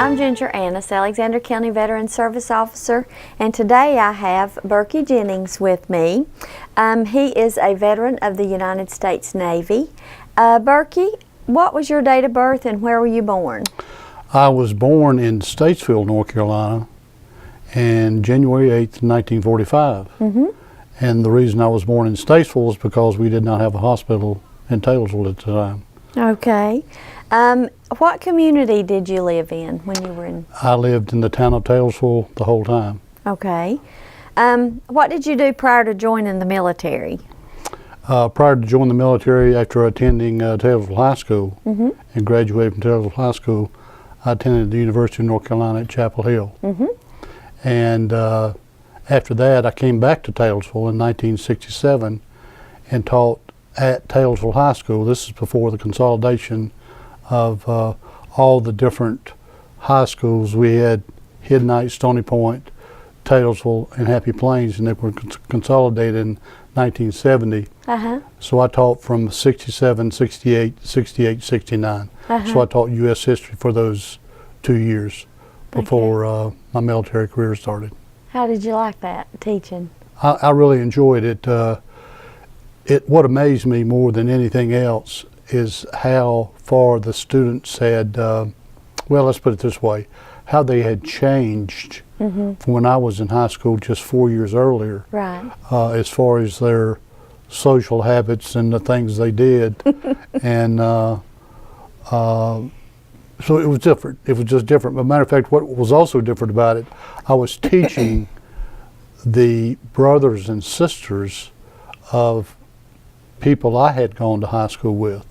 I'm Ginger Annis, Alexander County Veteran Service Officer, and today I have Burkie Jennings with me. He is a veteran of the United States Navy. Burkie, what was your date of birth and where were you born? I was born in Statesville, North Carolina, on January 8th, 1945. And the reason I was born in Statesville is because we did not have a hospital in Taylorsville at the time. Okay. What community did you live in when you were in? I lived in the town of Taylorsville the whole time. Okay. What did you do prior to joining the military? Prior to joining the military, after attending Taylorsville High School and graduating from Taylorsville High School, I attended the University of North Carolina at Chapel Hill. And after that, I came back to Taylorsville in 1967 and taught at Taylorsville High School. This is before the consolidation of all the different high schools. We had Hiddenite, Stony Point, Taylorsville, and Happy Plains, and they were consolidated in 1970. So I taught from 67, 68, 68, 69. So I taught U.S. history for those 2 years before my military career started. How did you like that, teaching? I really enjoyed it. What amazed me more than anything else is how far the students had, well, let's put it this way, how they had changed from when I was in high school just 4 years earlier, as far as their social habits and the things they did. And so it was different. It was just different. But matter of fact, what was also different about it, I was teaching the brothers and sisters of people I had gone to high school with.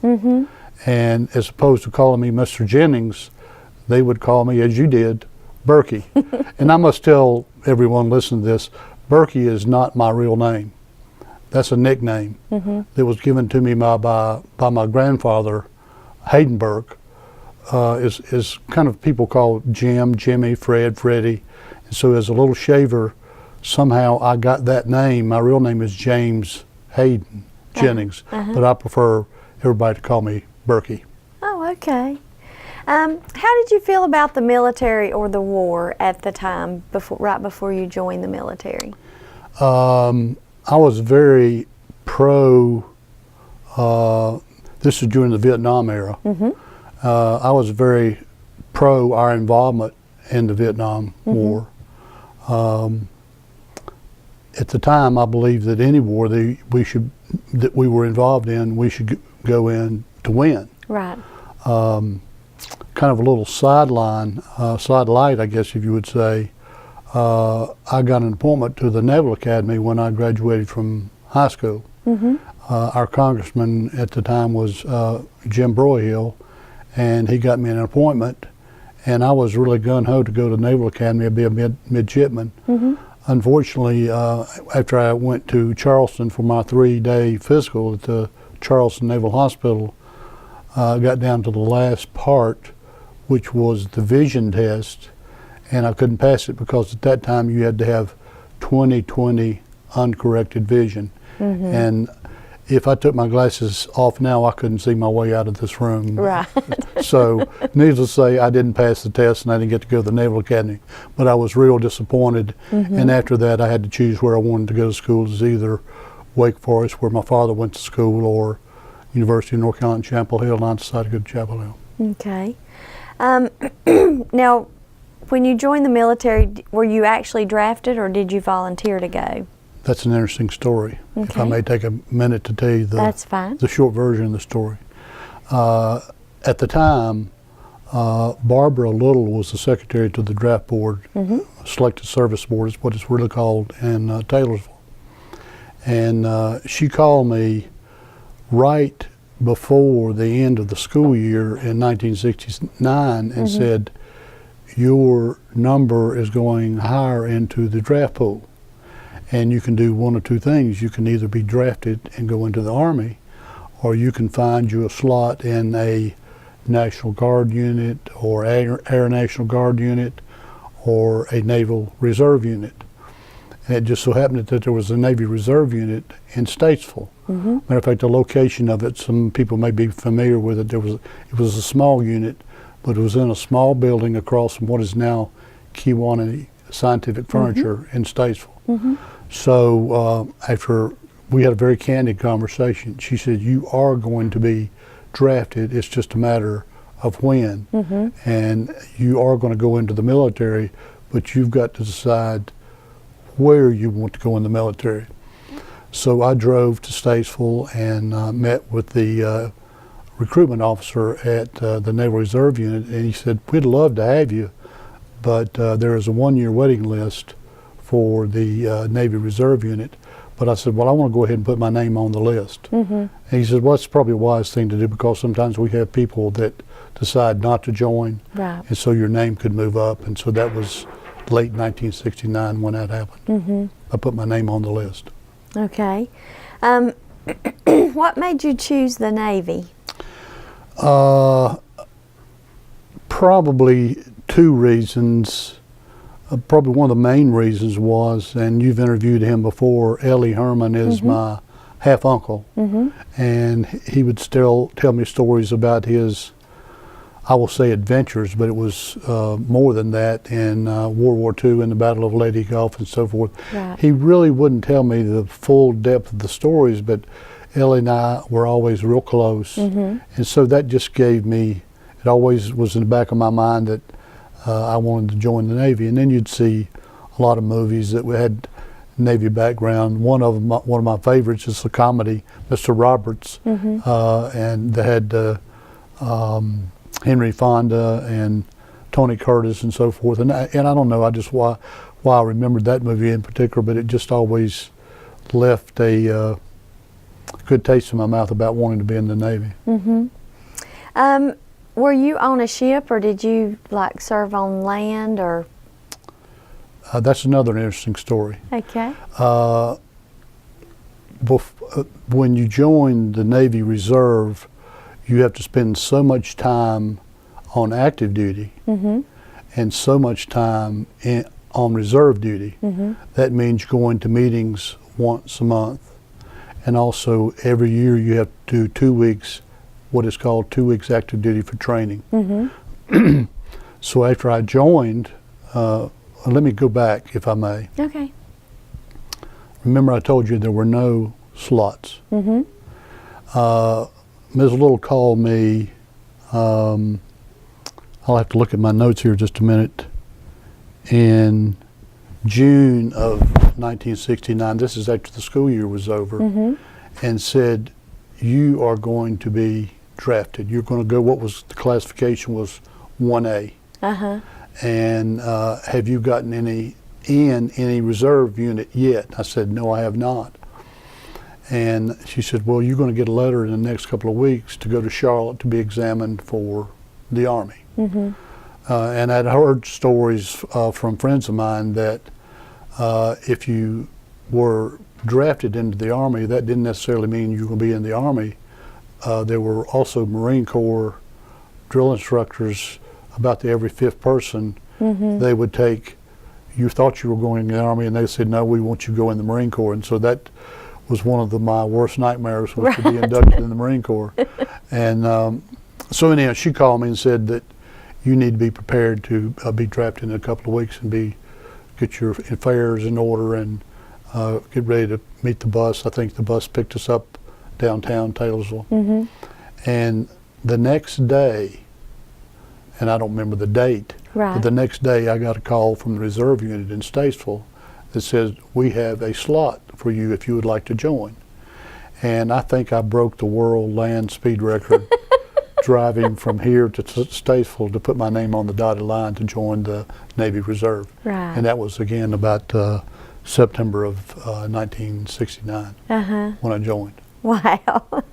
And as opposed to calling me Mr. Jennings, they would call me, as you did, Burkie. And I must tell everyone listening to this, Burkie is not my real name. That's a nickname that was given to me by my grandfather, Hayden Burke. Is kind of people call Jim, Jimmy, Fred, Freddie. And so as a little shaver, somehow I got that name. My real name is James Hayden Jennings, but I prefer everybody to call me Burkie. Oh, okay. How did you feel about the military or the war at the time, right before you joined the military? I was very pro, this is during the Vietnam era. I was very pro our involvement in the Vietnam War. At the time, I believed that any war that we were involved in, we should go in to win. Right. Kind of a little sidelight, I guess if you would say. I got an appointment to the Naval Academy when I graduated from high school. Our congressman at the time was Jim Broyhill, and he got me an appointment, and I was really gun-ho to go to the Naval Academy and be a midshipman. Unfortunately, after I went to Charleston for my 3-day physical at the Charleston Naval Hospital, I got down to the last part, which was the vision test, and I couldn't pass it because at that time you had to have 20/20 uncorrected vision. And if I took my glasses off now, I couldn't see my way out of this room. Right. So, needless to say, I didn't pass the test and I didn't get to go to the Naval Academy. But I was real disappointed. And after that, I had to choose where I wanted to go to school. It was either Wake Forest, where my father went to school, or University of North Carolina, Chapel Hill, and I decided to go to Chapel Hill. Okay. Now, when you joined the military, were you actually drafted or did you volunteer to go? That's an interesting story. If I may take a minute to tell you the short version of the story. At the time, Barbara Little was the secretary to the draft board, selected service board is what it's really called in Taylorsville. And she called me right before the end of the school year in 1969 and said, your number is going higher into the draft pool. And you can do one or two things. You can either be drafted and go into the Army, or you can find you a slot in a National Guard unit or Air National Guard unit or a Naval Reserve unit. And it just so happened that there was a Navy Reserve unit in Statesville. Matter of fact, the location of it, some people may be familiar with it. It was a small unit, but it was in a small building across from what is now Kiwanee Scientific Furniture in Statesville. So after we had a very candid conversation, she said, "You are going to be drafted. It's just a matter of when, and you are going to go into the military, but you've got to decide where you want to go in the military." So I drove to Statesville and met with the recruitment officer at the Naval Reserve Unit, and he said, "We'd love to have you, but there is a one-year waiting list for the Navy Reserve Unit." But I said, "Well, I want to go ahead and put my name on the list." And he said, "Well, that's probably a wise thing to do, because sometimes we have people that decide not to join, and so your name could move up." And so that was late 1969 when that happened. I put my name on the list. Okay. What made you choose the Navy? Probably two reasons. Probably one of the main reasons was, and you've interviewed him before, Ellie Herman is my half uncle, and he would still tell me stories about his, I will say, adventures, but it was more than that, in World War II, in the Battle of Leyte Gulf and so forth. He really wouldn't tell me the full depth of the stories, but Ellie and I were always real close, and so that just gave me, it always was in the back of my mind that I wanted to join the Navy. And then you'd see a lot of movies that had Navy background. One of my favorites is the comedy Mr. Roberts, and they had Henry Fonda and Tony Curtis and so forth. And I don't know, I just why I remembered that movie in particular, but it just always left a good taste in my mouth about wanting to be in the Navy. Were you on a ship, or did you like serve on land, or? That's another interesting story. Okay. When you join the Navy Reserve, you have to spend so much time on active duty and so much time on reserve duty. That means going to meetings once a month, and also every year you have to do 2 weeks, what is called 2 weeks active duty for training. So after I joined, let me go back, if I may. Okay. Remember, I told you there were no slots. Ms. Little called me, I'll have to look at my notes here just a minute, in June of 1969, this is after the school year was over, and said, "You are going to be drafted. You're going to go," what was the classification was 1A. And have you gotten any reserve unit yet? I said, "No, I have not." And she said, "Well, you're going to get a letter in the next couple of weeks to go to Charlotte to be examined for the Army." And I'd heard stories from friends of mine that if you were drafted into the Army, that didn't necessarily mean you were going to be in the Army. There were also Marine Corps drill instructors, about every fifth person. They would take, you thought you were going in the Army, and they said, "No, we want you to go in the Marine Corps." And so that was one of my worst nightmares, was to be inducted in the Marine Corps. And so anyhow, she called me and said that you need to be prepared to be drafted in a couple of weeks and get your affairs in order and get ready to meet the bus. I think the bus picked us up downtown Taylorsville. And the next day, and I don't remember the date, but the next day I got a call from the reserve unit in Statesville that says, "We have a slot for you if you would like to join." And I think I broke the world land speed record driving from here to Statesville to put my name on the dotted line to join the Navy Reserve. And that was again about September of 1969 when I joined. Wow.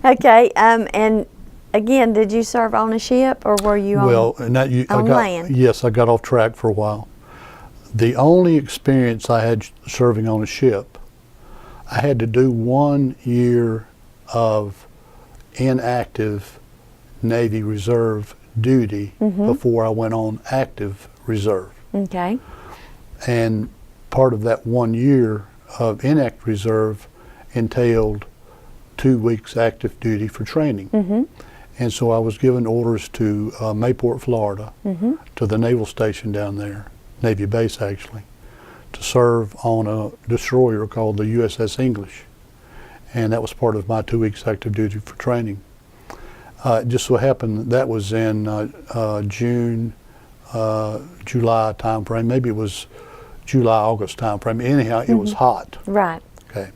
Okay, and again, did you serve on a ship, or were you on land? Yes, I got off track for a while. The only experience I had serving on a ship, I had to do 1 year of inactive Navy Reserve duty before I went on active reserve. Okay. And part of that 1 year of inactive reserve entailed 2 weeks active duty for training. And so I was given orders to Mayport, Florida, to the naval station down there, Navy base actually, to serve on a destroyer called the USS English. And that was part of my 2 weeks active duty for training. It just so happened that was in June, July time frame. Maybe it was July, August time frame. Anyhow, it was hot. Right. Okay.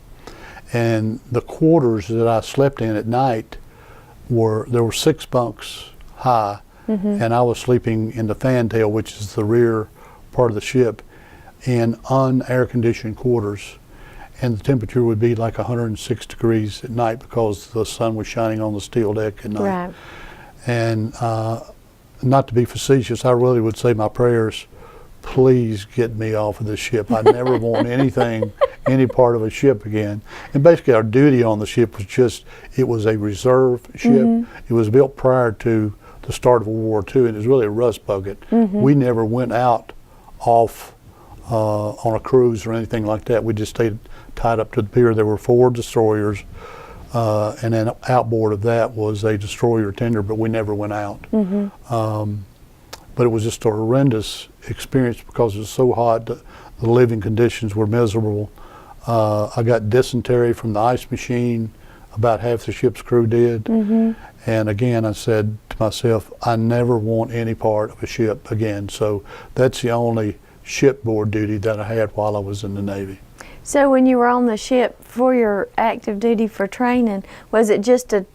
And the quarters that I slept in at night there were 6 bunks high, and I was sleeping in the fantail, which is the rear part of the ship, in un-air conditioned quarters. And the temperature would be like 106 degrees at night because the sun was shining on the steel deck at night. Right. And not to be facetious, I really would say my prayers, please get me off of this ship. I never want anything, any part of a ship again. And basically our duty on the ship was it was a reserve ship. It was built prior to the start of World War II, and it was really a rust bucket. We never went out off on a cruise or anything like that. We just stayed tied up to the pier. There were 4 destroyers, and then outboard of that was a destroyer tender, but we never went out. But it was just a horrendous experience because it was so hot. The living conditions were miserable. I got dysentery from the ice machine. About half the ship's crew did. And again, I said to myself, I never want any part of a ship again. So that's the only shipboard duty that I had while I was in the Navy. So when you were on the ship for your active duty for training, was it just to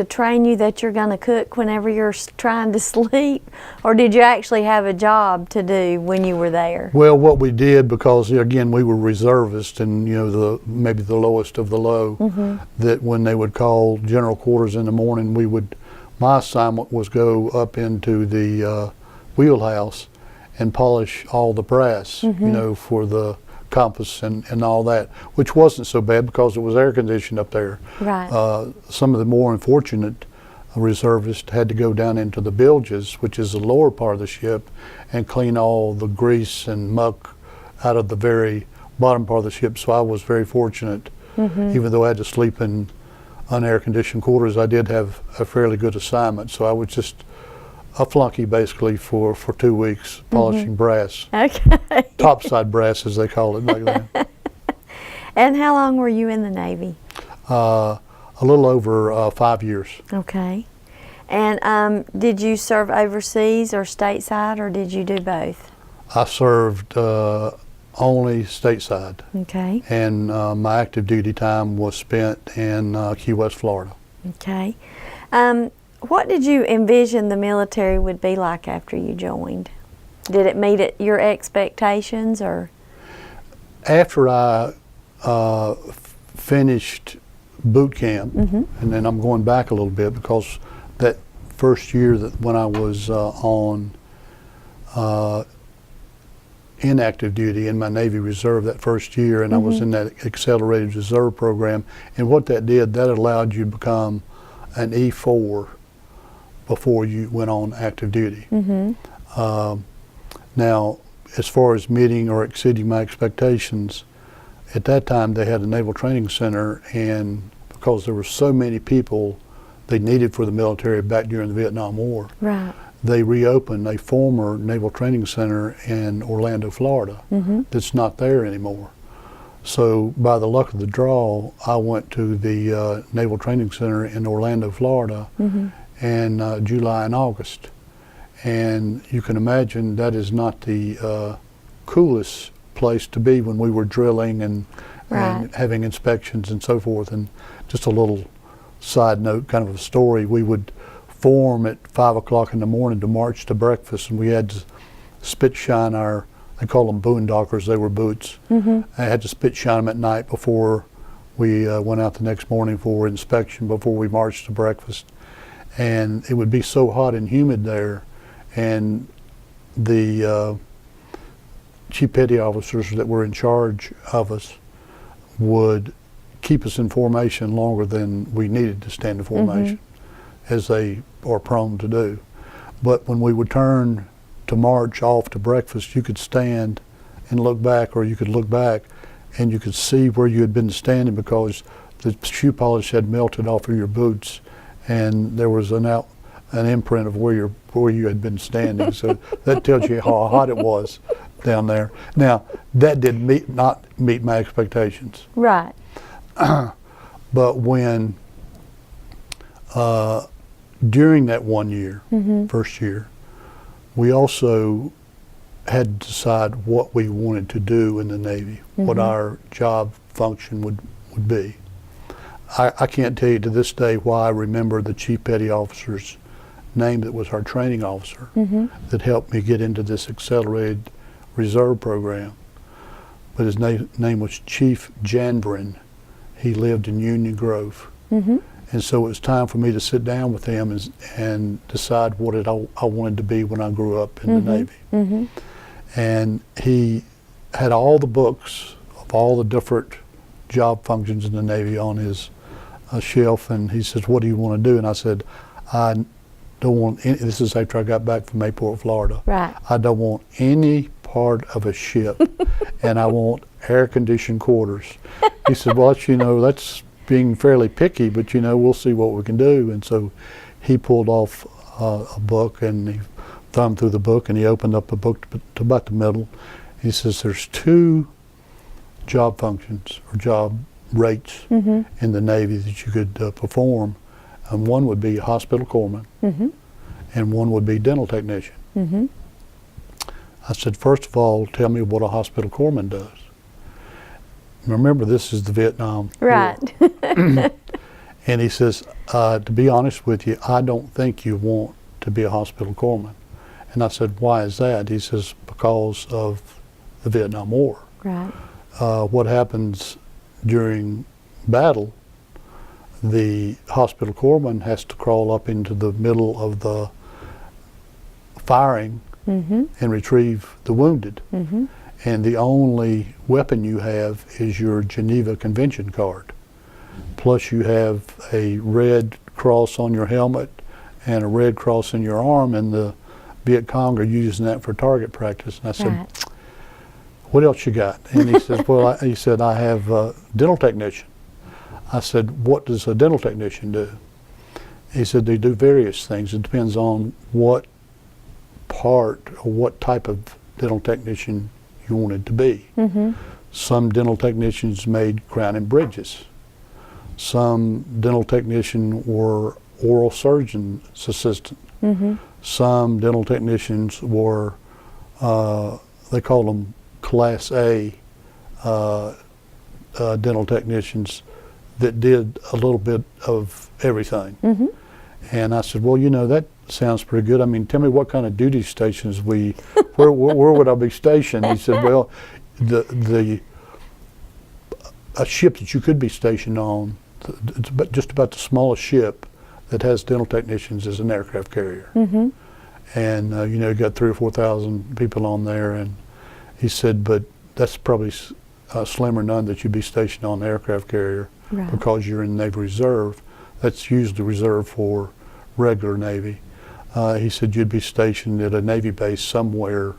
train you that you're going to cook whenever you're trying to sleep, or did you actually have a job to do when you were there? Well, what we did, because again we were reservists, and maybe the lowest of the low, that when they would call general quarters in the morning, my assignment was go up into the wheelhouse and polish all the brass, for the compass and all that, which wasn't so bad because it was air conditioned up there. Right. Some of the more unfortunate reservists had to go down into the bilges, which is the lower part of the ship, and clean all the grease and muck out of the very bottom part of the ship. So I was very fortunate. Even though I had to sleep in un-air conditioned quarters, I did have a fairly good assignment. So I was just a flunky basically for 2 weeks polishing brass. Okay. Topside brass, as they call it back then. And how long were you in the Navy? A little over 5 years. Okay. And did you serve overseas or stateside, or did you do both? I served only stateside. Okay. And my active duty time was spent in Key West, Florida. Okay. What did you envision the military would be like after you joined? Did it meet your expectations, or? After I finished boot camp, and then I'm going back a little bit because that first year when I was in active duty in my Navy Reserve that first year, and I was in that accelerated reserve program, and what that did, that allowed you to become an E4 before you went on active duty. Now, as far as meeting or exceeding my expectations, at that time they had a Naval Training Center, and because there were so many people they needed for the military back during the Vietnam War, right, they reopened a former Naval Training Center in Orlando, Florida, that's not there anymore. So by the luck of the draw, I went to the Naval Training Center in Orlando, Florida, in July and August. And you can imagine that is not the coolest place to be when we were drilling and having inspections and so forth. And just a little side note, kind of a story, we would form at 5 o'clock in the morning to march to breakfast, and we had to spit shine our, they call them boondockers, they were boots. I had to spit shine them at night before we went out the next morning for inspection, before we marched to breakfast. And it would be so hot and humid there, and the chief petty officers that were in charge of us would keep us in formation longer than we needed to stand in formation, as they are prone to do. But when we would turn to march off to breakfast, you could stand and look back, or you could look back and you could see where you had been standing because the shoe polish had melted off of your boots, and there was an imprint of where you had been standing. So that tells you how hot it was down there. Now that did not meet my expectations. Right. But when during that 1 year, first year, we also had to decide what we wanted to do in the Navy, what our job function would be. I can't tell you to this day why I remember the Chief Petty Officer's name that was our training officer that helped me get into this accelerated reserve program. But his name was Chief Janbrin. He lived in Union Grove. And so it was time for me to sit down with him and decide what I wanted to be when I grew up in the Navy. And he had all the books of all the different job functions in the Navy on his shelf, and he says, "What do you want to do?" And I said, "I don't want any," this is after I got back from Mayport, Florida. Right. "I don't want any part of a ship, and I want air-conditioned quarters." He said, "Well, that's being fairly picky, but we'll see what we can do." And so he pulled off a book, and he thumbed through the book, and he opened up a book to about the middle. He says, "There's two job functions or job rates in the Navy that you could perform, and one would be a hospital corpsman, and one would be dental technician." I said, "First of all, tell me what a hospital corpsman does." Remember, this is the Vietnam Right. War. And he says, "To be honest with you, I don't think you want to be a hospital corpsman." And I said, "Why is that?" He says, "Because of the Vietnam War." Right. What happens during battle, the hospital corpsman has to crawl up into the middle of the firing and retrieve the wounded. And the only weapon you have is your Geneva Convention card. Plus you have a red cross on your helmet and a red cross in your arm, and the Viet Cong are using that for target practice. And I said, Right. "What else you got?" And he says, "Well," he said, "I have a dental technician." I said, "What does a dental technician do?" He said, "They do various things. It depends on what part or what type of dental technician you wanted to be." Some dental technicians made crown and bridges. Some dental technicians were oral surgeon's assistant. Some dental technicians were, they called them Class A dental technicians that did a little bit of everything. And I said, "Well, that sounds pretty good. I mean, tell me what kind of duty stations where would I be stationed?" He said, "Well, a ship that you could be stationed on, it's just about the smallest ship that has dental technicians is an aircraft carrier." And you got 3,000 or 4,000 people on there. And he said, "But that's probably slim or none that you'd be stationed on an aircraft carrier." Right. Because you're in Navy Reserve. That's usually reserved for regular Navy. He said you'd be stationed at a Navy base somewhere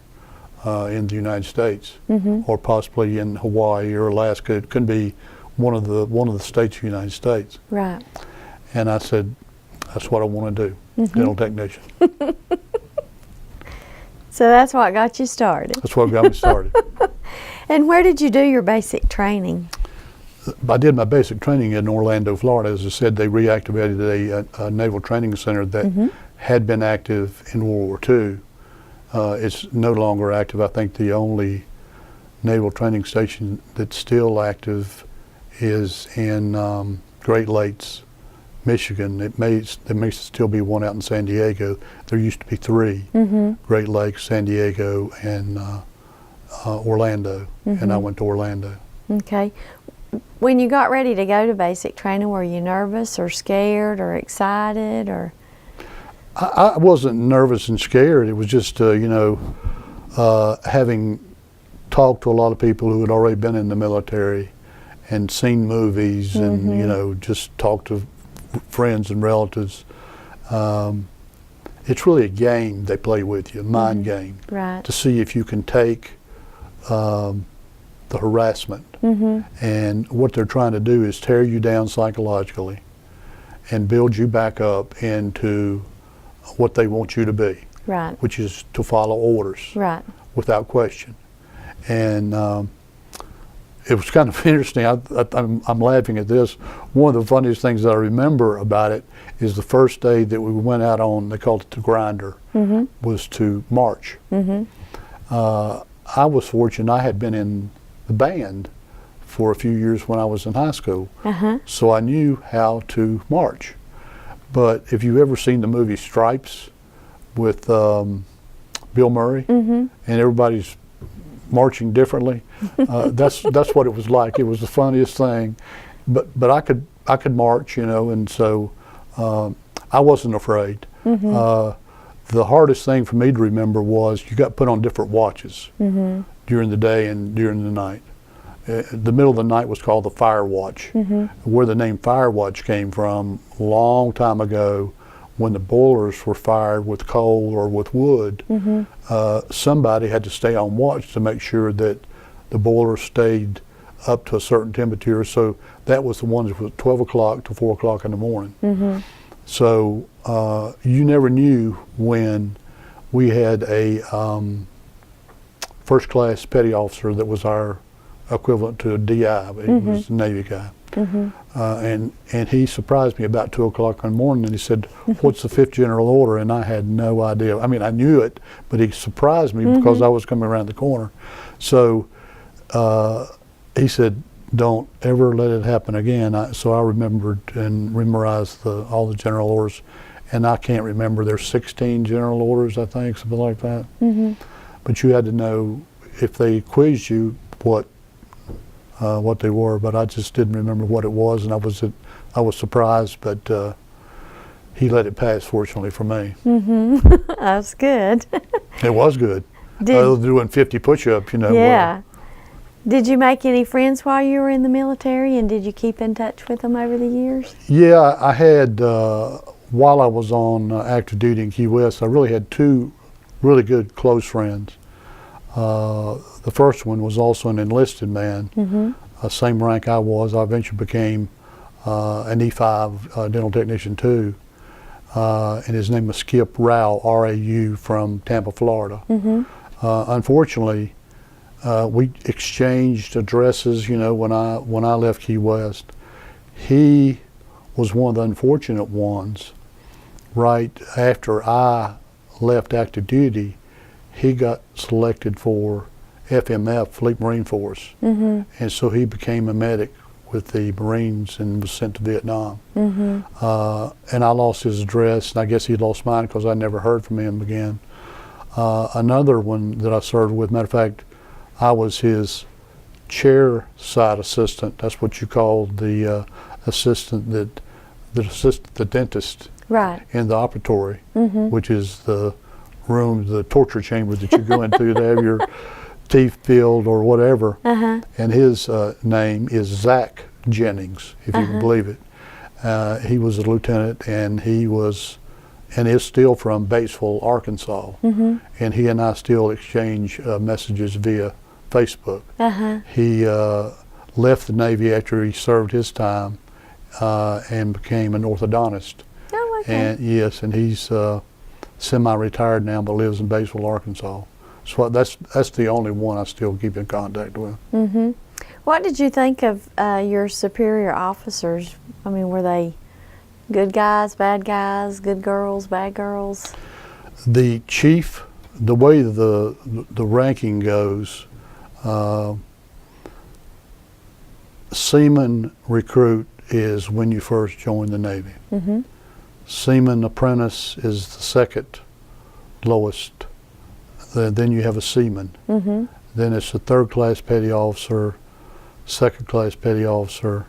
in the United States, or possibly in Hawaii or Alaska. It could be one of the states of the United States. Right. And I said, "That's what I want to do, dental technician." So that's what got you started. That's what got me started. And where did you do your basic training? I did my basic training in Orlando, Florida. As I said, they reactivated a naval training center that had been active in World War II. It's no longer active. I think the only naval training station that's still active is in Great Lakes, Michigan. There may still be one out in San Diego. There used to be three: Great Lakes, San Diego, and Orlando. And I went to Orlando. Okay. When you got ready to go to basic training, were you nervous or scared or excited or? I wasn't nervous and scared. It was just, having talked to a lot of people who had already been in the military and seen movies and, just talked to friends and relatives. It's really a game they play with you, a mind game, Right. to see if you can take the harassment. And what they're trying to do is tear you down psychologically and build you back up into what they want you to be, right, which is to follow orders, right, without question. And it was kind of interesting. I'm laughing at this. One of the funniest things that I remember about it is the first day that we went out on, they called it the grinder, was to march. I was fortunate. I had been in the band for a few years when I was in high school, so I knew how to march. But if you've ever seen the movie Stripes with Bill Murray, and everybody's marching differently, that's what it was like. It was the funniest thing. But I could march, you know, and so I wasn't afraid. The hardest thing for me to remember was you got put on different watches during the day and during the night. The middle of the night was called the fire watch. Where the name fire watch came from, a long time ago, when the boilers were fired with coal or with wood, somebody had to stay on watch to make sure that the boiler stayed up to a certain temperature. So that was the one that was 12 o'clock to 4 o'clock in the morning. So you never knew when we had a first class petty officer that was our equivalent to a DI, but he was a Navy guy. And he surprised me about 2 o'clock in the morning, and he said, "What's the 5th General Order?" And I had no idea. I mean, I knew it, but he surprised me because I was coming around the corner. So he said, "Don't ever let it happen again." So I remembered and memorized all the General Orders, and I can't remember. There's 16 General Orders, I think, something like that. But you had to know, if they quizzed you, what they were, but I just didn't remember what it was, and I was surprised, but he let it pass, fortunately for me. That's good. It was good. I was doing 50 push-ups, you know. Yeah. Did you make any friends while you were in the military, and did you keep in touch with them over the years? Yeah, I had, while I was on active duty in Key West, I really had 2 really good close friends. The first one was also an enlisted man, same rank I was. I eventually became an E5 dental technician too, and his name was Skip Rau, R-A-U, from Tampa, Florida. Unfortunately, we exchanged addresses, you know, when I left Key West. He was one of the unfortunate ones. Right after I left active duty, he got selected for FMF, Fleet Marine Force, and so he became a medic with the Marines and was sent to Vietnam. And I lost his address, and I guess he lost mine because I never heard from him again. Another one that I served with, matter of fact, I was his chair side assistant. That's what you call the assistant that assists the dentist in the operatory, which is the room, the torture chamber that you go into to have your teeth filled or whatever. And his name is Zach Jennings, if you can believe it. He was a lieutenant, and he was and is still from Batesville, Arkansas. And he and I still exchange messages via Facebook. He left the Navy after he served his time and became an orthodontist. And yes, and he's semi-retired now, but lives in Batesville, Arkansas. So that's the only one I still keep in contact with. What did you think of your superior officers? I mean, were they good guys, bad guys, good girls, bad girls? The chief, the way the ranking goes, seaman recruit is when you first join the Navy. Seaman apprentice is the second lowest. Then you have a seaman. Then it's a 3rd class petty officer, 2nd class petty officer,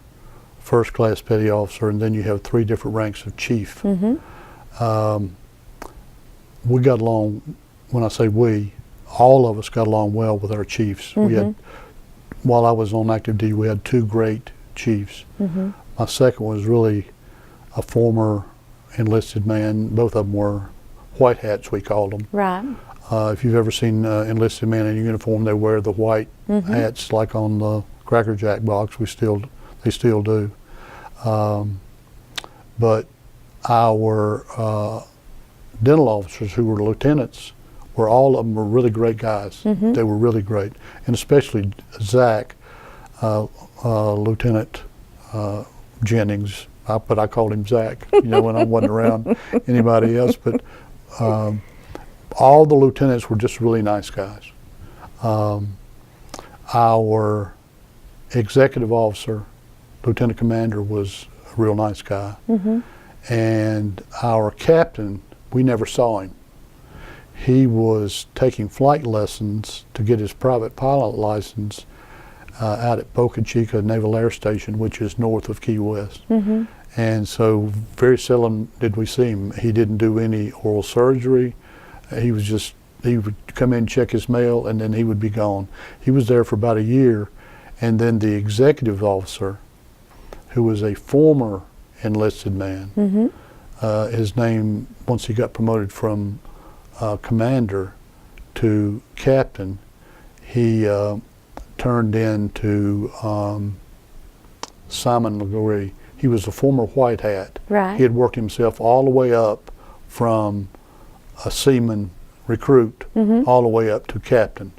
1st class petty officer, and then you have 3 different ranks of chief. We got along, when I say we, all of us got along well with our chiefs. We had, while I was on active duty, we had 2 great chiefs. My second was really a former enlisted man. Both of them were white hats, we called them. If you've ever seen enlisted men in uniform, they wear the white hats like on the Cracker Jack box. They still do. but our dental officers, who were lieutenants, all of them were really great guys. They were really great, and especially Zach, Lieutenant Jennings. But I called him Zach, when I wasn't around anybody else. But all the lieutenants were just really nice guys. Our executive officer, Lieutenant Commander, was a real nice guy. And our captain, we never saw him. He was taking flight lessons to get his private pilot license out at Boca Chica Naval Air Station, which is north of Key West. And so very seldom did we see him. He didn't do any oral surgery. He would come in, check his mail, and then he would be gone. He was there for about a year, and then the executive officer, who was a former enlisted man, his name, once he got promoted from commander to captain, he turned into Simon LeGree. He was a former white hat. Right. He had worked himself all the way up from a seaman recruit all the way up to captain,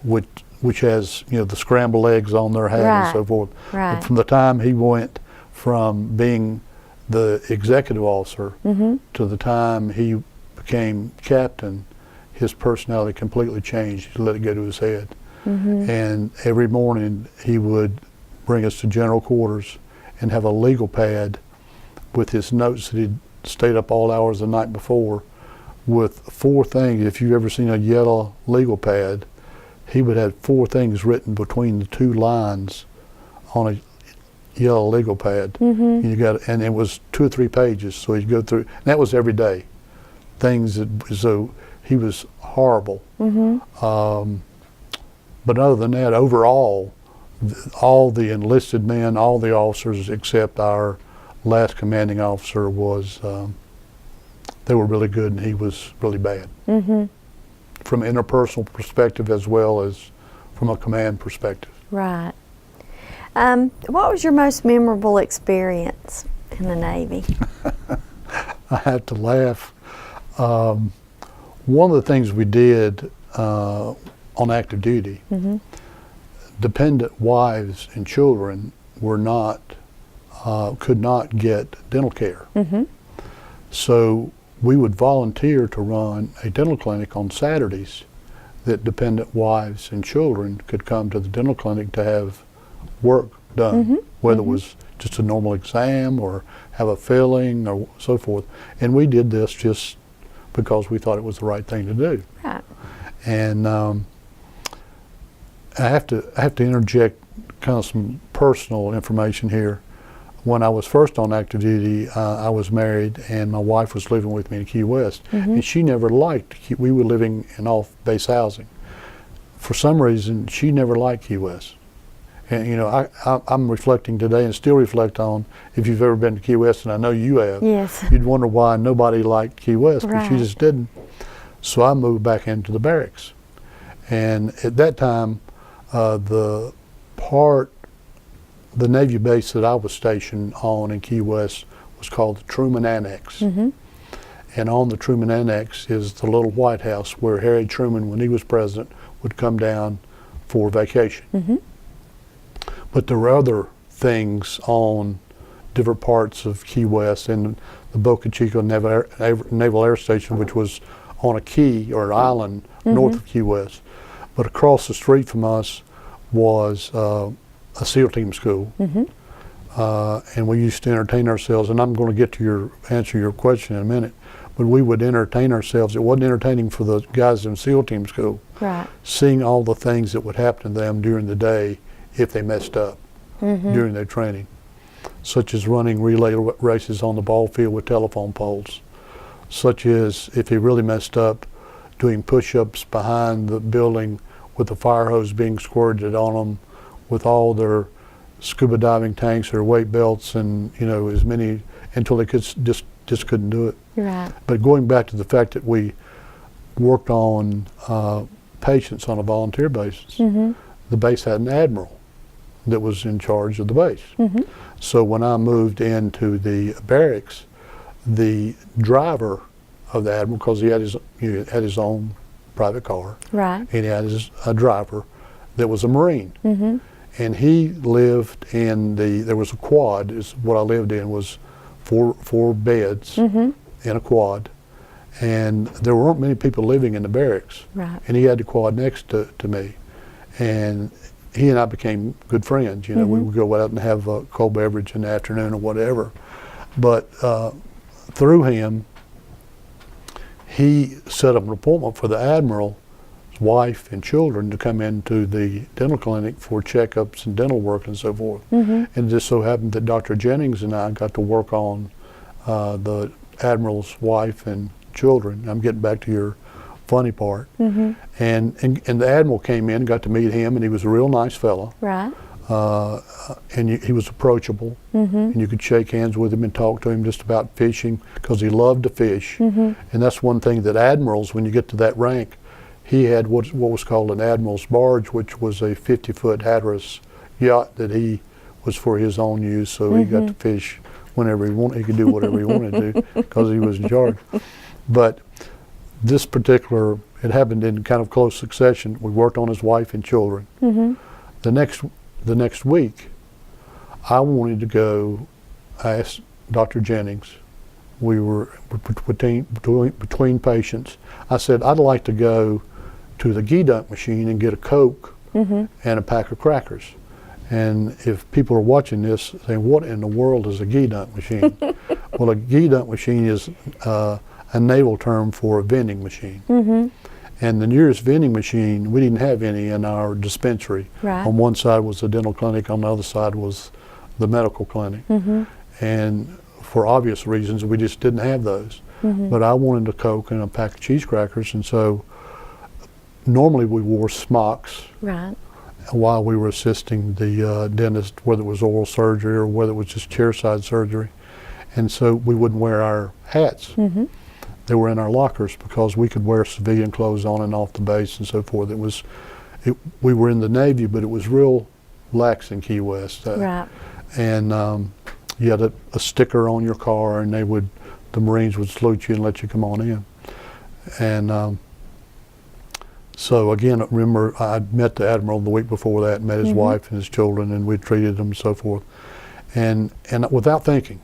which has the scrambled eggs on their hat and so forth. Right. But from the time he went from being the executive officer to the time he became captain, his personality completely changed. He let it go to his head. And every morning he would bring us to general quarters and have a legal pad with his notes that he'd stayed up all hours the night before with 4 things. If you've ever seen a yellow legal pad, he would have 4 things written between the 2 lines on a yellow legal pad. And it was 2 or 3 pages, so he'd go through, and that was every day. Things that, so he was horrible. But other than that, overall, all the enlisted men, all the officers except our last commanding officer was, they were really good and he was really bad. From an interpersonal perspective as well as from a command perspective. Right. What was your most memorable experience in the Navy? I had to laugh. One of the things we did on active duty, dependent wives and children were not, could not get dental care. So we would volunteer to run a dental clinic on Saturdays that dependent wives and children could come to the dental clinic to have work done, whether it was just a normal exam or have a filling or so forth. And we did this just because we thought it was the right thing to do. Right. And I have to interject kind of some personal information here. When I was first on active duty, I was married and my wife was living with me in Key West. And she never liked, we were living in off-base housing. For some reason, she never liked Key West. And I'm reflecting today and still reflect on, if you've ever been to Key West, and I know you have, you'd wonder why nobody liked Key West, but she just didn't. So I moved back into the barracks. And at that time, the Navy base that I was stationed on in Key West was called the Truman Annex. And on the Truman Annex is the little White House where Harry Truman, when he was president, would come down for vacation. But there were other things on different parts of Key West, and the Boca Chica Naval Air Station, which was on a key or an island north of Key West. But across the street from us was a SEAL team school. And we used to entertain ourselves, and I'm going to get to answer your question in a minute, but we would entertain ourselves. It wasn't entertaining for the guys in SEAL team school. Seeing all the things that would happen to them during the day if they messed up during their training, such as running relay races on the ball field with telephone poles, such as if he really messed up, doing push-ups behind the building with the fire hose being squirted on them, with all their scuba diving tanks or weight belts, and as many until they could just couldn't do it. But going back to the fact that we worked on patients on a volunteer basis, the base had an admiral that was in charge of the base. So when I moved into the barracks, the driver of the admiral, because he had his own private car, right, and he had a driver that was a Marine, and he lived in there was a quad. Is what I lived in was four beds in a quad, and there weren't many people living in the barracks, right, and he had the quad next to me, and he and I became good friends. You know, we would go out and have a cold beverage in the afternoon or whatever. But through him, he set up an appointment for the admiral's wife and children to come into the dental clinic for checkups and dental work and so forth. And it just so happened that Dr. Jennings and I got to work on the admiral's wife and children. I'm getting back to your funny part. And the admiral came in and got to meet him, and he was a real nice fellow. right, And he was approachable, and you could shake hands with him and talk to him just about fishing, because he loved to fish. And that's one thing that admirals, when you get to that rank, he had what was called an admiral's barge, which was a 50-foot Hatteras yacht that he was for his own use, so he got to fish whenever he wanted. He could do whatever he wanted to do because he was in charge. But this particular, it happened in kind of close succession. We worked on his wife and children. The next week, I wanted to go. I asked Dr. Jennings. We were between patients. I said, I'd like to go to the ghee dunk machine and get a Coke and a pack of crackers. And if people are watching this saying, what in the world is a ghee dunk machine? Well, a ghee dunk machine is a naval term for a vending machine. And the nearest vending machine, we didn't have any in our dispensary. right, On one side was the dental clinic, on the other side was the medical clinic. And for obvious reasons, we just didn't have those. But I wanted a Coke and a pack of cheese crackers, and so normally we wore smocks right, while we were assisting the dentist, whether it was oral surgery or whether it was just chairside surgery. And so we wouldn't wear our hats. They were in our lockers because we could wear civilian clothes on and off the base and so forth. We were in the Navy, but it was real lax in Key West. right, And you had a sticker on your car, and the Marines would salute you and let you come on in. And so again, remember, I'd met the admiral the week before that, met his wife and his children, and we treated them and so forth. And without thinking,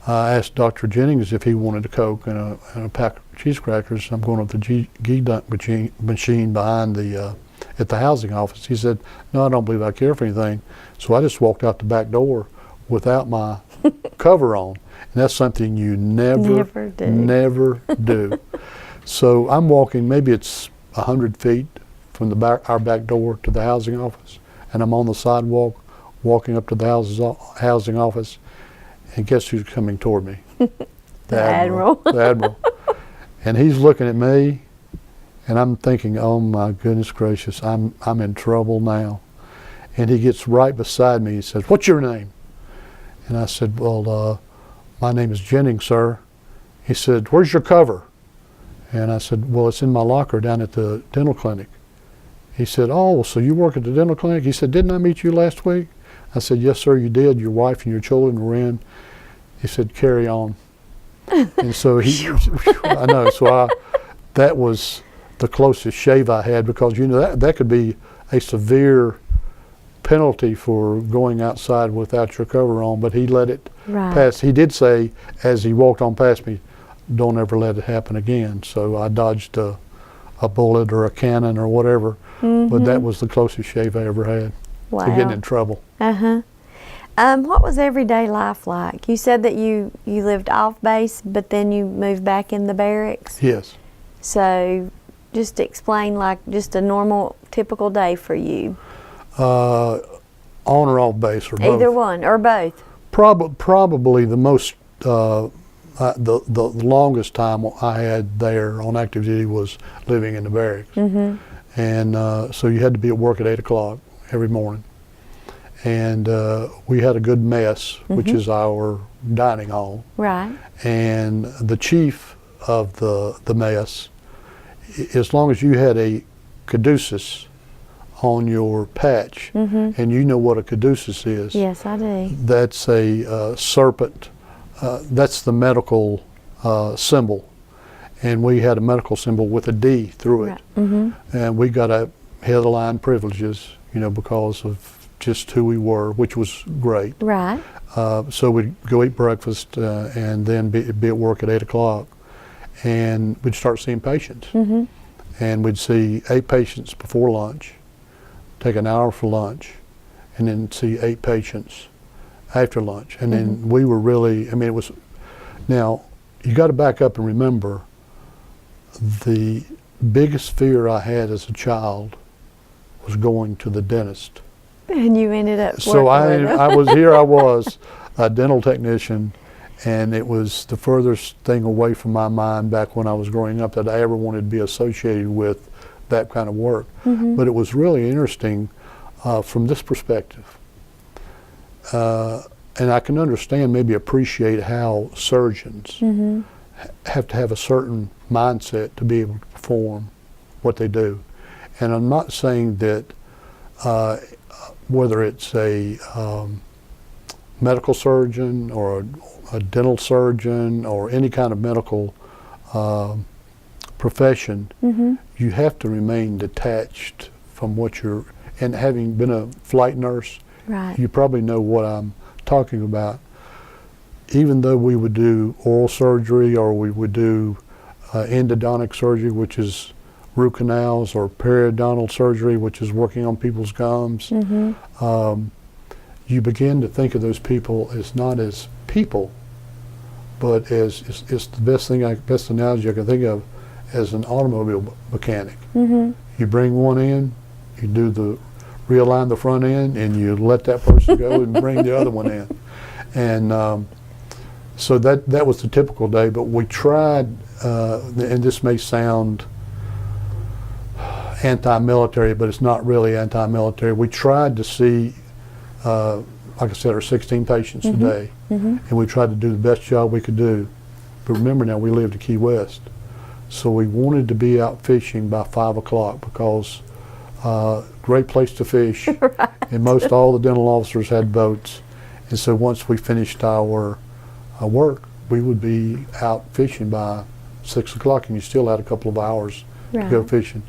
I asked Dr. Jennings if he wanted a Coke and a pack of cheese crackers. I'm going to the ghee dunk machine behind at the housing office. He said, no, I don't believe I care for anything. So I just walked out the back door without my cover on. And that's something you never do. So I'm walking, maybe it's 100 feet from our back door to the housing office, and I'm on the sidewalk walking up to the housing office, and guess who's coming toward me? The admiral. The admiral. And he's looking at me, and I'm thinking, oh my goodness gracious, I'm in trouble now. And he gets right beside me. He says, what's your name? And I said, well, my name is Jennings, sir. He said, where's your cover? And I said, well, it's in my locker down at the dental clinic. He said, oh, so you work at the dental clinic? He said, didn't I meet you last week? I said, yes, sir, you did. Your wife and your children were in. He said, carry on. And so I know, so that was the closest shave I had, because you know that could be a severe penalty for going outside without your cover on, but he let it pass. He did say, as he walked on past me, don't ever let it happen again. So I dodged a bullet or a cannon or whatever, but that was the closest shave I ever had to getting in trouble. What was everyday life like? You said that you lived off base, but then you moved back in the barracks? Yes. So just explain, like, just a normal, typical day for you. On or off base, or both? Either one, or both. Probably the most, the longest time I had there on active duty was living in the barracks. And so you had to be at work at 8 o'clock every morning. And we had a good mess, which is our dining hall. Right. And the chief of the mess, as long as you had a caduceus on your patch, and you know what a caduceus is. Yes, I do. That's a serpent. That's the medical symbol, and we had a medical symbol with a D through it. Right. And we got a head of the line privileges, because of just who we were, which was great. Right. So we'd go eat breakfast and then be at work at 8 o'clock, and we'd start seeing patients. And we'd see 8 patients before lunch, take an hour for lunch, and then see 8 patients after lunch. And then we were really, it was, now you got to back up and remember the biggest fear I had as a child was going to the dentist. And you ended up So working with I was a dental technician, and it was the furthest thing away from my mind back when I was growing up that I ever wanted to be associated with that kind of work. But it was really interesting from this perspective. And I can understand, maybe appreciate how surgeons have to have a certain mindset to be able to perform what they do. And I'm not saying that whether it's a medical surgeon or a dental surgeon or any kind of medical profession, you have to remain detached from what you're, and having been a flight nurse, you probably know what I'm talking about. Even though we would do oral surgery, or we would do endodontic surgery, which is root canals, or periodontal surgery, which is working on people's gums, you begin to think of those people as not as people, but as it's the best analogy I can think of, as an automobile mechanic. You bring one in, you realign the front end, and you let that person go and bring the other one in. And so that was the typical day, but we tried, and this may sound anti-military, but it's not really anti-military. We tried to see, like I said, our 16 patients a day, and we tried to do the best job we could do. But remember now, we lived in Key West, so we wanted to be out fishing by 5 o'clock because great place to fish, and most all the dental officers had boats. And so once we finished our work, we would be out fishing by 6 o'clock, and you still had a couple of hours to go fishing.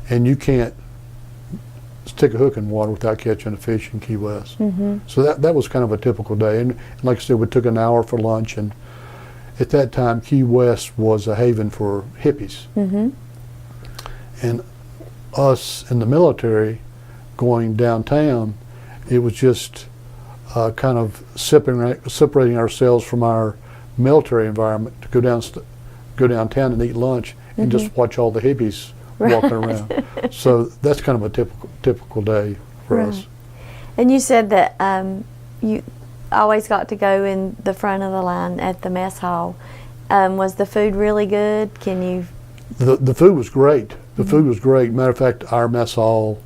And you can't stick a hook in water without catching a fish in Key West. So that was kind of a typical day. And like I said, we took an hour for lunch, and at that time, Key West was a haven for hippies. And us in the military going downtown, it was just kind of separating ourselves from our military environment to go downtown and eat lunch and just watch all the hippies walking around. So that's kind of a typical day for us. And you said that you always got to go in the front of the line at the mess hall. Was the food really good? Can you? The food was great. The food was great. Matter of fact, our mess hall,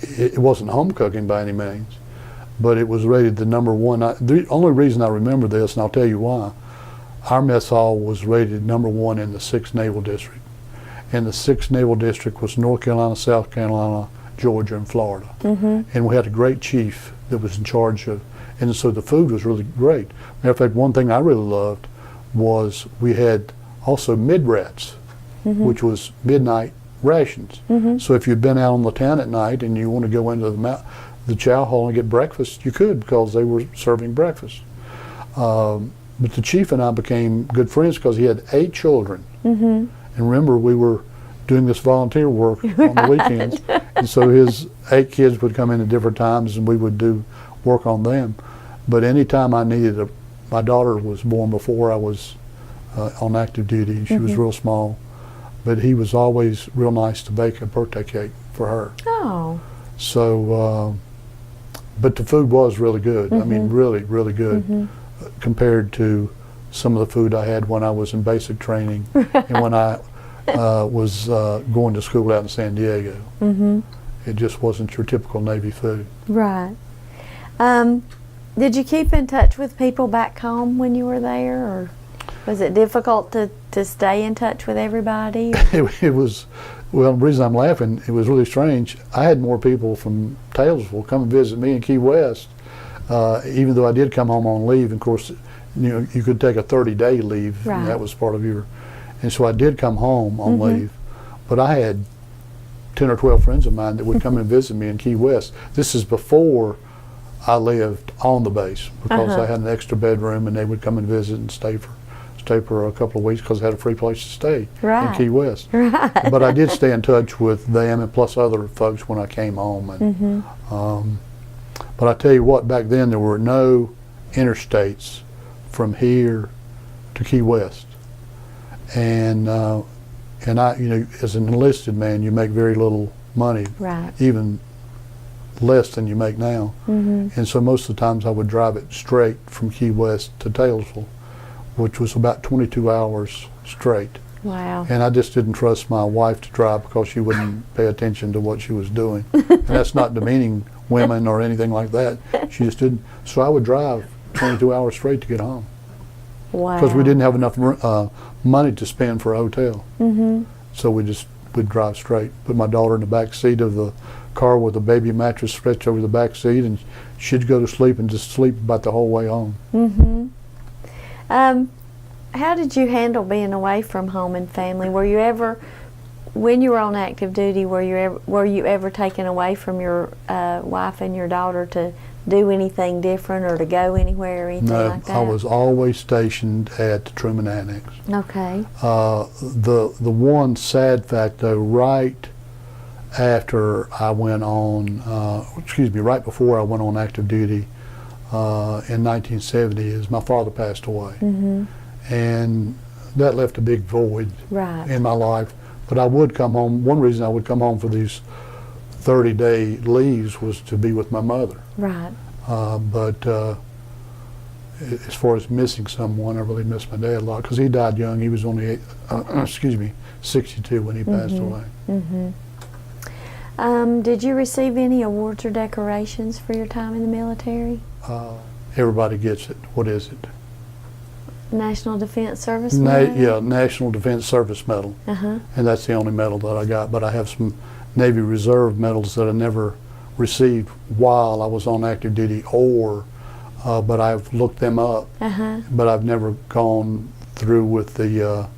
it wasn't home cooking by any means, but it was rated the #1. The only reason I remember this, and I'll tell you why, our mess hall was rated #1 in the 6th Naval District. And the 6th Naval District was North Carolina, South Carolina, Georgia, and Florida. And we had a great chief that was in charge of, and so the food was really great. Matter of fact, one thing I really loved was we had also mid-rats, which was midnight rations. So if you'd been out on the town at night and you want to go into the chow hall and get breakfast, you could, because they were serving breakfast. But the chief and I became good friends because he had 8 children. And remember, we were doing this volunteer work on the weekends. And so his 8 kids would come in at different times, and we would do work on them. But anytime I needed my daughter was born before I was on active duty. She was real small. But he was always real nice to bake a birthday cake for her. Oh. So, but the food was really good. I mean, really, really good compared to some of the food I had when I was in basic training and when I was going to school out in San Diego. It just wasn't your typical Navy food. Right. Did you keep in touch with people back home when you were there? Or? Was it difficult to stay in touch with everybody? It was, well, the reason I'm laughing, it was really strange. I had more people from Taylorsville come and visit me in Key West, even though I did come home on leave. Of course, you could take a 30-day leave, right. And that was part of your, and so I did come home on leave. But I had 10 or 12 friends of mine that would come and visit me in Key West. This is before I lived on the base, because I had an extra bedroom, and they would come and visit and stay for a couple of weeks because I had a free place to stay in Key West. Right. But I did stay in touch with them and plus other folks when I came home. And, but I tell you what, back then there were no interstates from here to Key West, and I, as an enlisted man, you make very little money, right. even less than you make now. And so most of the times I would drive it straight from Key West to Taylorsville, which was about 22 hours straight. Wow. And I just didn't trust my wife to drive because she wouldn't pay attention to what she was doing. And that's not demeaning women or anything like that. She just didn't. So I would drive 22 hours straight to get home. Wow. Because we didn't have enough money to spend for a hotel. So we'd drive straight. Put my daughter in the back seat of the car with a baby mattress stretched over the back seat, and she'd go to sleep and just sleep about the whole way home. How did you handle being away from home and family? Were you ever, when you were on active duty, were you ever taken away from your wife and your daughter to do anything different or to go anywhere or anything like that? No, I was always stationed at the Truman Annex. Okay. The one sad fact, though, right after I went on, right before I went on active duty in 1970, is my father passed away. And that left a big void in my life. But I would come home. One reason I would come home for these 30-day leaves was to be with my mother. Right. But as far as missing someone, I really miss my dad a lot because he died young. He was only 62 when he passed away. Did you receive any awards or decorations for your time in the military? Everybody gets it. What is it? National Defense Service Medal? Yeah, National Defense Service Medal. And that's the only medal that I got. But I have some Navy Reserve medals that I never received while I was on active duty, but I've looked them up. But I've never gone through with the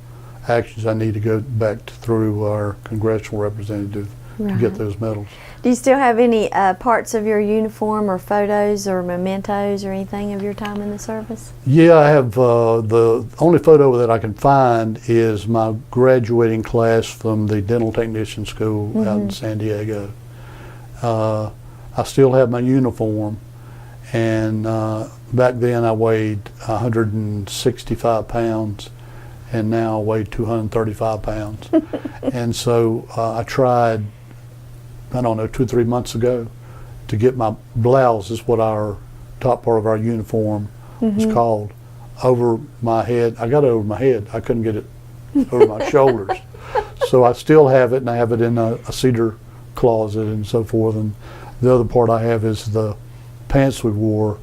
actions I need to go back through our congressional representative to get those medals. Do you still have any parts of your uniform or photos or mementos or anything of your time in the service? Yeah, I have. The only photo that I can find is my graduating class from the dental technician school out in San Diego. I still have my uniform, and back then I weighed 165 pounds, and now I weigh 235 pounds. And so I tried, I don't know, 2 or 3 months ago to get my blouse, is what our top part of our uniform was called, over my head. I got it over my head. I couldn't get it over my shoulders. So I still have it, and I have it in a cedar closet and so forth. And the other part I have is the pants we wore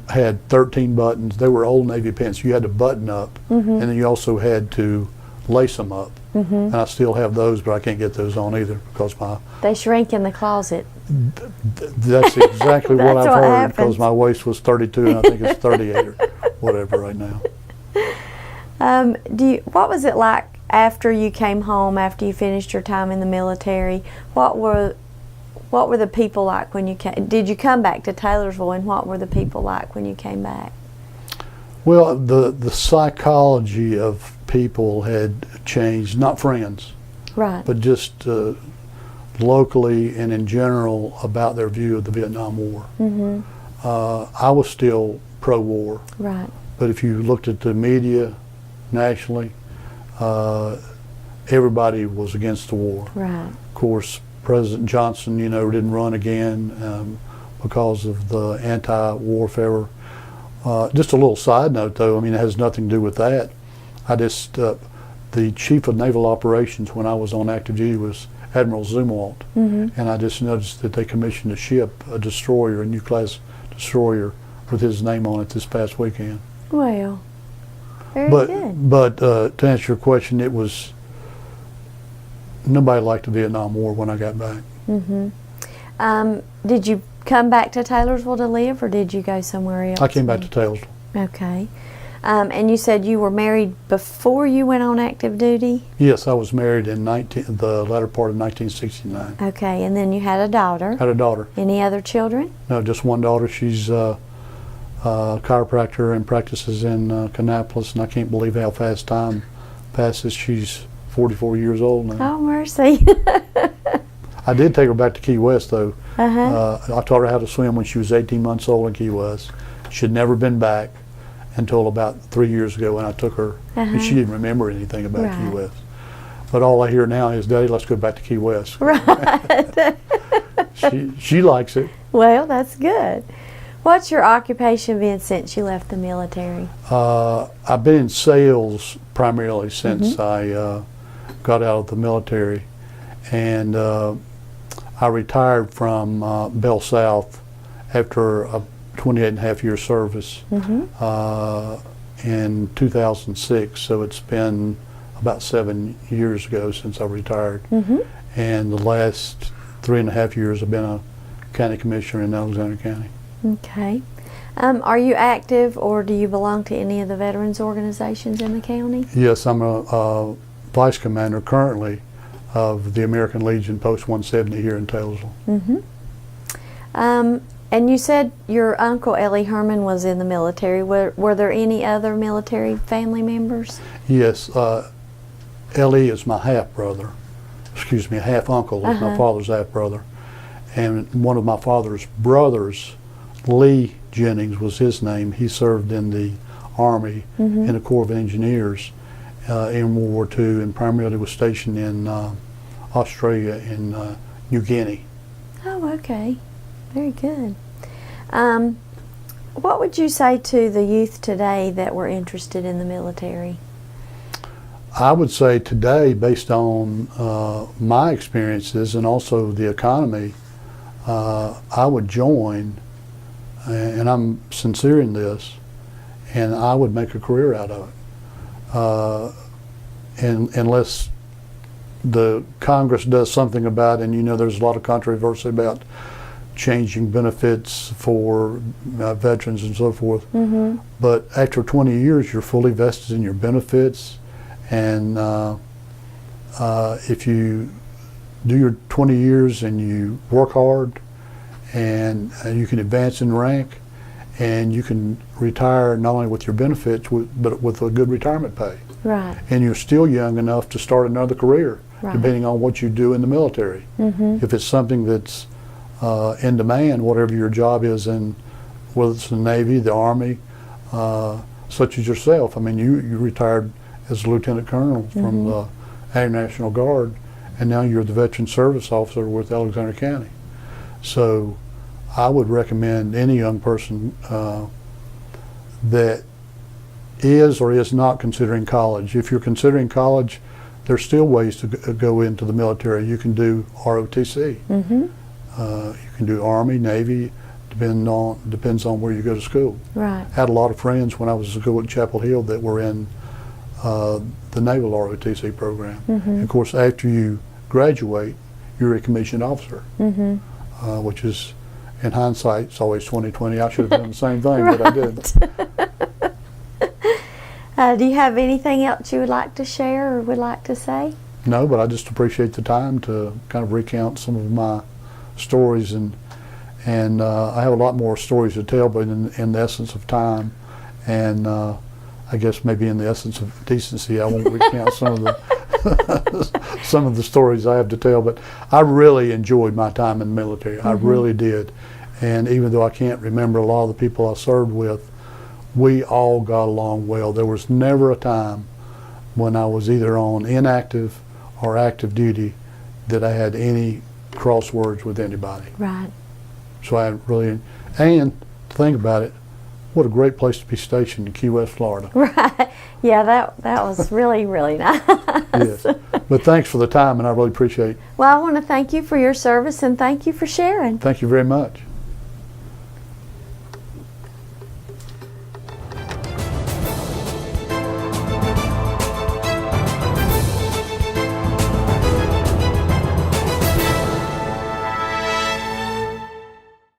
had 13 buttons. They were old Navy pants. You had to button up, and then you also had to lace them up. And I still have those, but I can't get those on either because they shrink in the closet. That's exactly what I've heard, because my waist was 32 and I think it's 38 or whatever right now. What was it like after you came home, after you finished your time in the military? What were the people like when you came? Did you come back to Taylorsville, and what were the people like when you came back? Well, the psychology of people had changed, not friends, but just locally and in general about their view of the Vietnam War. I was still pro-war, but if you looked at the media nationally, everybody was against the war. Of course, President Johnson, didn't run again because of the anti-warfare. Just a little side note, though, it has nothing to do with that. The chief of naval operations when I was on active duty was Admiral Zumwalt, and I just noticed that they commissioned a ship, a destroyer, a new class destroyer, with his name on it this past weekend. Well, Very good. But to answer your question, it was, nobody liked the Vietnam War when I got back. Did you come back to Taylorsville to live, or did you go somewhere else? I came back to Taylorsville. Okay. And you said you were married before you went on active duty? Yes, I was married in the latter part of 1969. Okay, and then you had a daughter. Had a daughter. Any other children? No, just one daughter. She's a chiropractor and practices in Kannapolis, and I can't believe how fast time passes. She's 44 years old now. Oh, mercy. I did take her back to Key West, though. Uh-huh. I taught her how to swim when she was 18 months old in Key West. She'd never been back until about 3 years ago when I took her. And she didn't remember anything about Key West. But all I hear now is, Daddy, let's go back to Key West. Right. She likes it. Well, that's good. What's your occupation been since you left the military? I've been in sales primarily since I got out of the military. And I retired from Bell South after a 28.5-year service in 2006. So it's been about 7 years ago since I retired. And the last 3.5 years I've been a county commissioner in Alexander County. Okay. Are you active, or do you belong to any of the veterans organizations in the county? Yes, I'm a vice commander currently of the American Legion Post 170 here in Taylorsville. And you said your uncle Ellie Herman was in the military. Were there any other military family members? Yes, Ellie is my half-brother. Excuse me, half-uncle is my father's half-brother. And one of my father's brothers, Lee Jennings was his name. He served in the Army in the Corps of Engineers in World War II, and primarily was stationed in Australia and New Guinea. Oh, okay. Very good. What would you say to the youth today that were interested in the military? I would say today, based on my experiences and also the economy, I would join, and I'm sincere in this, and I would make a career out of it. Unless the Congress does something about it, and you know there's a lot of controversy about changing benefits for veterans and so forth. But after 20 years, you're fully vested in your benefits, and if you do your 20 years and you work hard, and you can advance in rank, and you can retire not only with your benefits, but with a good retirement pay. Right. And you're still young enough to start another career, depending on what you do in the military. If it's something that's in demand, whatever your job is in, whether it's the Navy, the Army, such as yourself. I mean, you retired as a lieutenant colonel from the Air National Guard, and now you're the veteran service officer with Alexander County. So I would recommend any young person that is or is not considering college. If you're considering college, there's still ways to go into the military. You can do ROTC. You can do Army, Navy, depends on where you go to school. Right. I had a lot of friends when I was at school at Chapel Hill that were in the Naval ROTC program. And of course, after you graduate, you're a commissioned officer, which is, in hindsight, it's always 20/20. I should have done the same thing, but I didn't. Do you have anything else you would like to share or would like to say? No, but I just appreciate the time to kind of recount some of my stories, and I have a lot more stories to tell, but in the essence of time, and I guess maybe in the essence of decency, I won't recount some of the some of the stories I have to tell. But I really enjoyed my time in the military. I really did, and even though I can't remember a lot of the people I served with, we all got along well. There was never a time when I was either on inactive or active duty that I had any crosswords with anybody. Right. So I really, and to think about it, what a great place to be stationed in Key West, Florida. Right. Yeah, that was really, really nice. Yes. But thanks for the time, and I really appreciate it. Well, I want to thank you for your service, and thank you for sharing. Thank you very much.